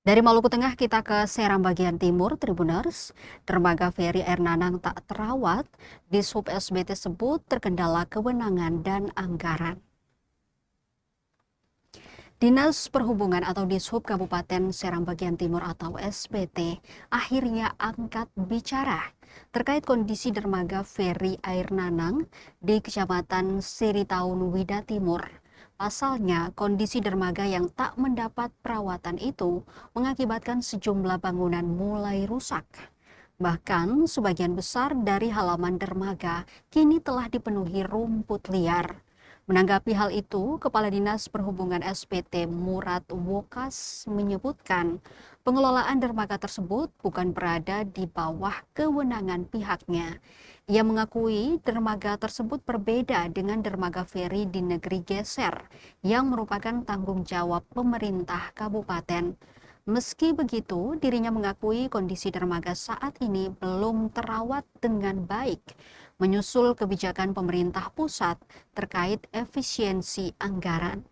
Dari Maluku Tengah kita ke Seram bagian timur, Tribuners. Dermaga Feri Air Nanang tak terawat, di sub SB tersebut terkendala kewenangan dan anggaran. Dinas Perhubungan atau Dishub Kabupaten Seram bagian timur atau SPT akhirnya angkat bicara terkait kondisi dermaga Feri Air Nanang di Kecamatan Siritaun Wida Timur. Pasalnya, kondisi dermaga yang tak mendapat perawatan itu mengakibatkan sejumlah bangunan mulai rusak. Bahkan, sebagian besar dari halaman dermaga kini telah dipenuhi rumput liar. Menanggapi hal itu, Kepala Dinas Perhubungan SPT Murad Wokas menyebutkan pengelolaan dermaga tersebut bukan berada di bawah kewenangan pihaknya. Ia mengakui dermaga tersebut berbeda dengan dermaga feri di negeri Geser yang merupakan tanggung jawab pemerintah kabupaten. Meski begitu, dirinya mengakui kondisi dermaga saat ini belum terawat dengan baik, menyusul kebijakan pemerintah pusat terkait efisiensi anggaran.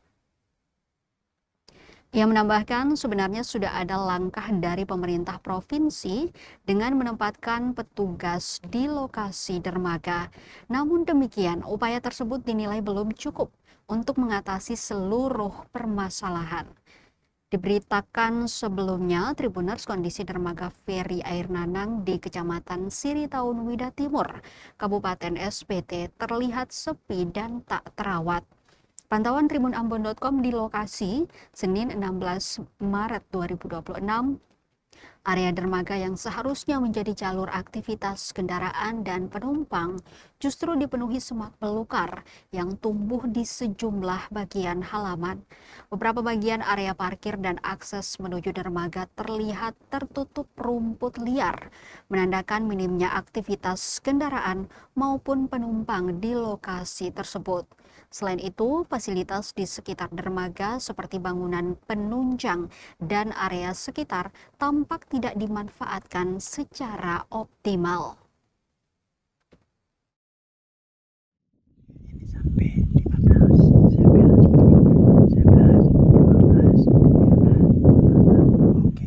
Ia menambahkan sebenarnya sudah ada langkah dari pemerintah provinsi dengan menempatkan petugas di lokasi dermaga. Namun demikian, upaya tersebut dinilai belum cukup untuk mengatasi seluruh permasalahan. Diberitakan sebelumnya, Tribuners, kondisi dermaga Feri Air Nanang di Kecamatan Siritaun Wida Timur, Kabupaten SPT terlihat sepi dan tak terawat. Pantauan tribunambon.com di lokasi Senin 16 Maret 2026, area dermaga yang seharusnya menjadi jalur aktivitas kendaraan dan penumpang justru dipenuhi semak belukar yang tumbuh di sejumlah bagian halaman. Beberapa bagian area parkir dan akses menuju dermaga terlihat tertutup rumput liar, menandakan minimnya aktivitas kendaraan maupun penumpang di lokasi tersebut. Selain itu, fasilitas di sekitar dermaga seperti bangunan penunjang dan area sekitar tampak tidak dimanfaatkan secara optimal. Ini sampai 15, 11, 12, 14, oke.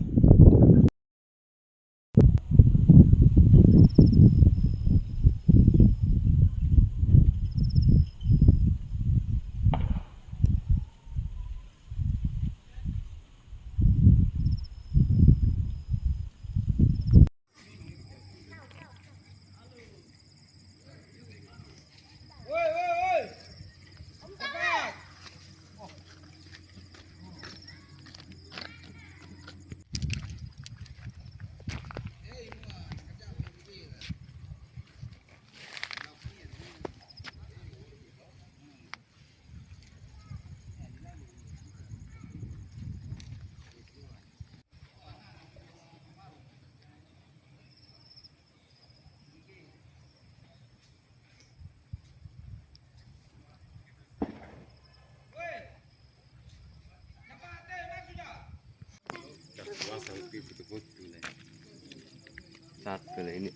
Saat ini